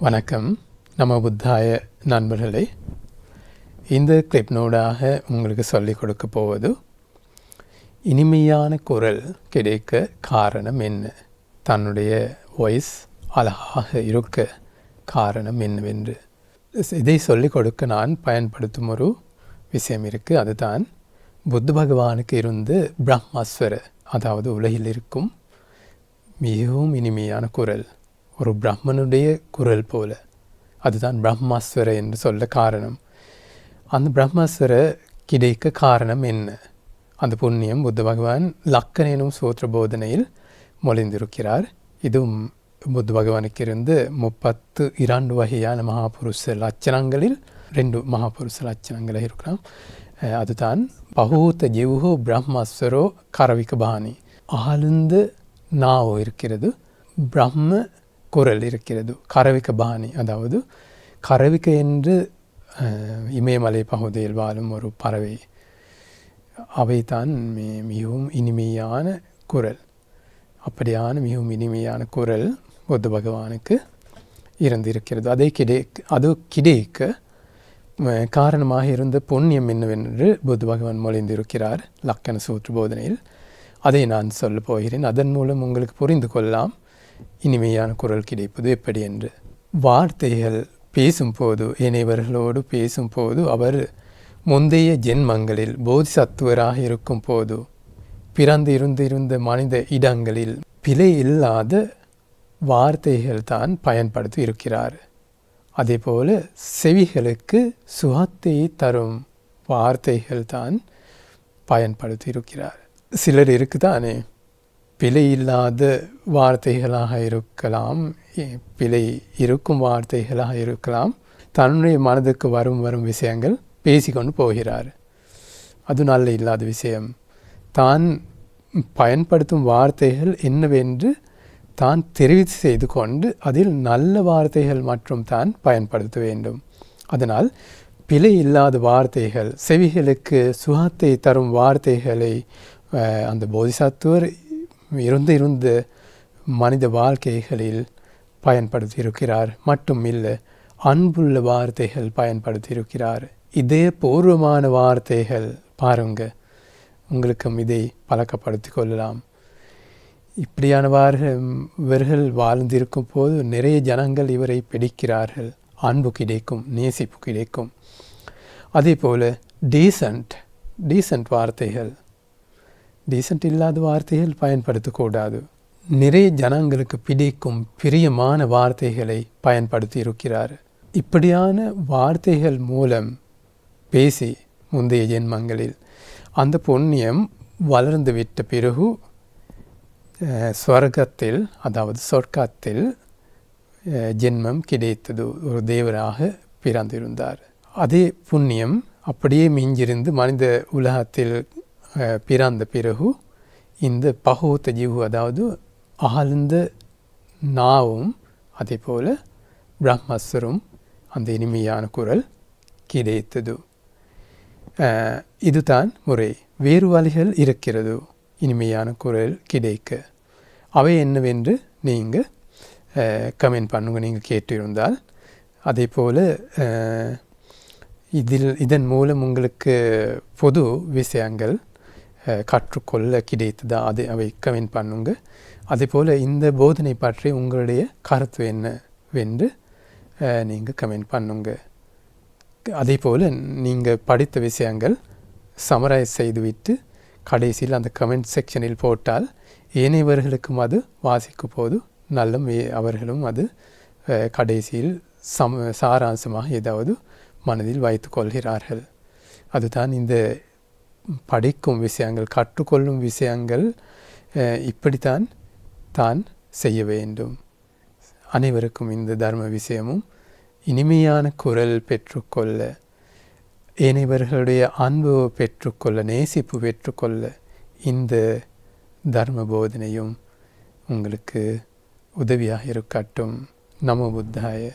வணக்கம். நம புத்தாய நண்பர்களே, இந்த கிளிப்னோடாக உங்களுக்கு சொல்லிக் கொடுக்க போவது இனிமையான குரல் கிடைக்க காரணம் என்ன, தன்னுடைய வாய்ஸ் அழகாக இருக்க காரணம் என்னவென்று இதை சொல்லிக் கொடுக்க நான் பயன்படுத்தும் ஒரு விஷயம் இருக்குது. அதுதான் புத்த பகவானுக்கு இருந்து பிரம்மஸ்வர, அதாவது உலகில் இருக்கும் மிகவும் இனிமையான குரல், ஒரு பிரம்மனுடைய குரல் போல. அதுதான் பிரம்மஸ்வர என்று சொல்ல காரணம். அந்த பிரம்மஸ்வர கிடைக்க காரணம் என்ன? அந்த புண்ணியம் புத்த பகவான் லக்கன் எனும் சூத்திர போதனையில் மொழிந்திருக்கிறார். இதுவும் புத்த பகவானுக்கு இருந்து 32 வகையான மகாபுருஷ லட்சணங்களில் 2 மகாபுருஷ லட்சணங்கள் இருக்கலாம். அதுதான் பகூத்த ஜீவோ பிரம்மஸ்வரோ கரவிக்க பாணி, ஆழ்ந்த நாவோ இருக்கிறது, பிரம்ம குரல் இருக்கிறது. கரவிக்க பாணி, அதாவது கரவிக்க என்று இமயமலை பகுதியில் வாழும் ஒரு பறவை, அவைதான் மிகவும் இனிமையான குரல். அப்படியான மிகவும் இனிமையான குரல் புத்த பகவானுக்கு இருந்திருக்கிறது. அது கிடைக்க காரணமாக இருந்த புண்ணியம் என்னவென்று புத்த பகவான் மொழிந்திருக்கிறார் லக்கன சூத்திர போதனையில். அதை நான் சொல்ல போகிறேன். அதன் மூலம் உங்களுக்கு புரிந்து கொள்ளலாம் இனிமையான குரல் கிடைப்பது எப்படி என்று. வார்த்தைகள் பேசும்போது, இணையவர்களோடு பேசும்போது, அவர் முந்தைய ஜென்மங்களில் போதிசத்துவராக இருக்கும் போது பிறந்து இருந்த மனித இடங்களில் பிழை இல்லாத வார்த்தைகள் தான் பயன்படுத்தி இருக்கிறார். அதே போல செவிகளுக்கு சுகத்தை தரும் வார்த்தைகள் தான் பயன்படுத்தி இருக்கிறார். சிலர் இருக்குதானே, பிழை இல்லாத வார்த்தைகளாக இருக்கலாம், பிழை இருக்கும் வார்த்தைகளாக இருக்கலாம், தன்னுடைய மனதுக்கு வரும் விஷயங்கள் பேசிக்கொண்டு போகிறார். அது நல்ல இல்லாத விஷயம். தான் பயன்படுத்தும் வார்த்தைகள் என்னவென்று தான் தெரிவு செய்து கொண்டு அதில் நல்ல வார்த்தைகள் மற்றும் தான் பயன்படுத்த வேண்டும். அதனால் பிழை இல்லாத வார்த்தைகள், செவிகளுக்கு சுகத்தை தரும் வார்த்தைகளை அந்த போதிசத்துவர் இருந்த மனித வாழ்க்கைகளில் பயன்படுத்தியிருக்கிறார். மட்டும் இல்லை, அன்புள்ள வார்த்தைகள் பயன்படுத்தியிருக்கிறார். இதே பூர்வமான வார்த்தைகள் பாருங்க, உங்களுக்கும் இதை பழக்கப்படுத்தி கொள்ளலாம். இவர்கள் வாழ்ந்திருக்கும் போது நிறைய ஜனங்கள் இவரை பிடிக்கிறார்கள். அன்பு கிடைக்கும், நேசிப்பு கிடைக்கும். அதே போல் டீசன்ட் வார்த்தைகள், டீசன்ட் இல்லாத வார்த்தைகள் பயன்படுத்தக்கூடாது. நிறைய ஜனங்களுக்கு பிடிக்கும் பிரியமான வார்த்தைகளை பயன்படுத்தி இருக்கிறார். இப்படியான வார்த்தைகள் மூலம் பேசி முந்தைய ஜென்மங்களில் அந்த புண்ணியம் வளர்ந்து விட்ட பிறகு ஸ்வர்க்கத்தில், அதாவது சொர்க்கத்தில் ஜென்மம் கிடைத்தது. ஒரு தேவராக பிறந்திருந்தார். அதே புண்ணியம் அப்படியே மிஞ்சிருந்து மனித உலகத்தில் பிறந்த பிறகு இந்த பகூத்த ஜீவு, அதாவது ஆழ்ந்த நாவும், அதே போல் பிரம்மஸ்வரம், அந்த இனிமையான குரல் கிடைத்தது. இதுதான் முறை. வேறு வழிகள் இருக்கிறது இனிமையான குரல் கிடைக்க. அவை என்னவென்று நீங்கள் கமெண்ட் பண்ணுங்க, நீங்கள் கேட்டிருந்தால். அதே போல் இதன் மூலம் உங்களுக்கு பொது விஷயங்கள் கற்றுக்கொள்ள கிடைத்ததா, அவை கமெண்ட் பண்ணுங்க. அதே போல் இந்த போதனை பற்றி உங்களுடைய கருத்து என்னவென்று நீங்கள் கமெண்ட் பண்ணுங்க. அதே போல் நீங்கள் படித்த விஷயங்கள் சமரைஸ் செய்துவிட்டு கடைசியில் அந்த கமெண்ட் செக்ஷனில் போட்டால் ஏனையவர்களுக்கும் அது வாசிக்கும் போது அவர்களும் அது கடைசியில் சாராம்சமாக ஏதாவது மனதில் வைத்து கொள்கிறார்கள். அதுதான் இந்த படிக்கும் விஷயங்கள், கற்றுக்கொள்ளும் விஷயங்கள் இப்படித்தான் தான் செய்ய வேண்டும். அனைவருக்கும் இந்த தர்ம விஷயமும் இனிமையான குரல் பெற்றுக்கொள்ள, ஏனையவர்களுடைய அன்பு பெற்றுக்கொள்ள, நேசிப்பு பெற்றுக்கொள்ள இந்த தர்ம போதனையும் உங்களுக்கு உதவியாக இருக்கட்டும். நமோ புத்தாய.